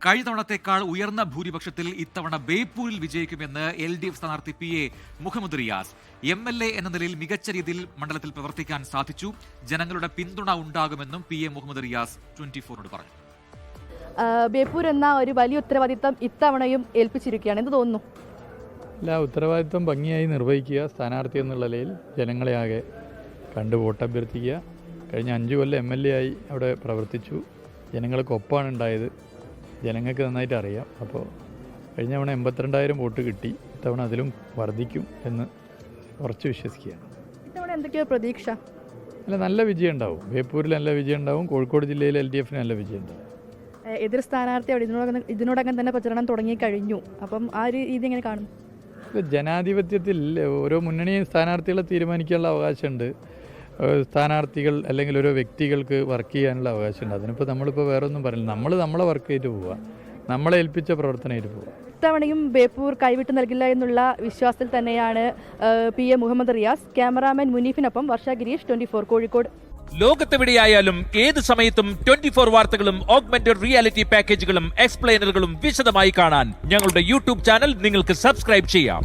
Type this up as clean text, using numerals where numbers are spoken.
കഴിഞ്ഞ തവണത്തേക്കാൾ ഉയർന്ന ഭൂരിപക്ഷത്തിൽ ഇത്തവണ ബേപ്പൂരിൽ വിജയിക്കുമെന്ന് LDF സ്ഥാനാർത്ഥി PA മുഹമ്മദ് റിയാസ്. MLA എന്ന നിലയിൽ മികച്ച രീതിയിൽ മണ്ഡലത്തിൽ പ്രവർത്തിക്കാൻ സാധിച്ചു. ജനങ്ങളുടെ പിന്തുണ ഉണ്ടാകുമെന്നും PA മുഹമ്മദ് റിയാസ് 24 പറഞ്ഞു. ബേപ്പൂർ എന്ന ഒരു വലിയ ഉത്തരവാദിത്തം ഇത്തവണയും ഏൽപ്പിച്ചിരിക്കുകയാണ്. എന്ത് തോന്നുന്നു? ഉത്തരവാദിത്വം ഭംഗിയായി നിർവഹിക്കുക. സ്ഥാനാർത്ഥി എന്നുള്ള നിലയിൽ ജനങ്ങളെ ആകെ കണ്ട് വോട്ടഭ്യർത്ഥിക്കുക. കഴിഞ്ഞ 5 കൊല്ലം MLA ആയി അവിടെ പ്രവർത്തിച്ചു. ജനങ്ങൾക്കൊപ്പമാണ് ഉണ്ടായത്. ജനങ്ങൾക്ക് നന്നായിട്ട് അറിയാം. അപ്പോൾ കഴിഞ്ഞ തവണ 82,000 വോട്ട് കിട്ടി. ഇത്തവണ അതിലും വർദ്ധിക്കും എന്ന് ഉറച്ചു വിശ്വസിക്കുകയാണ്. ഇത്തവണ എന്തൊക്കെയോ പ്രതീക്ഷ? നല്ല വിജയം ഉണ്ടാവും. ബേപ്പൂരിൽ നല്ല വിജയം ഉണ്ടാവും. കോഴിക്കോട് ജില്ലയിൽ LDFന് നല്ല വിജയം ഉണ്ടാവും. എതിർ സ്ഥാനാർത്ഥി അവിടെ ഇതിനോടകം തന്നെ പ്രചരണം തുടങ്ങി കഴിഞ്ഞു. അപ്പം ആ ഒരു രീതി എങ്ങനെ കാണും? ജനാധിപത്യത്തിൽ ഓരോ മുന്നണി സ്ഥാനാർത്ഥികളെ തീരുമാനിക്കാനുള്ള അവകാശമുണ്ട്. സ്ഥാനാർത്ഥികൾ അല്ലെങ്കിൽ ഓരോ വ്യക്തികൾക്ക് വർക്ക് ചെയ്യാനുള്ള അവകാശമുണ്ട്. അതിനിപ്പോൾ നമ്മളിപ്പോൾ വേറെ ഒന്നും പറയില്ല. നമ്മളെ വർക്ക് ചെയ്തിട്ട് പോവുക, നമ്മളെ ഏൽപ്പിച്ച പ്രവർത്തനമായിട്ട് പോവുക. ഇത്തവണയും ബേപ്പൂർ കൈവിട്ട് നൽകില്ല എന്നുള്ള വിശ്വാസത്തിൽ തന്നെയാണ് PA മുഹമ്മദ് റിയാസ്. ക്യാമറാമാൻ മുനീഫിനൊപ്പം വർഷ ഗിരീഷ്, 24 കോഴിക്കോട്. ലോകത്തെവിടെയായാലും ഏത് സമയത്തും 24 വാർത്തകളും ഓഗ്മെന്റഡ് റിയാലിറ്റി പാക്കേജുകളും എക്സ്പ്ലെയിനറുകളും വിശദമായി കാണാൻ ഞങ്ങളുടെ YouTube ചാനൽ നിങ്ങൾക്ക് സബ്സ്ക്രൈബ് ചെയ്യാം.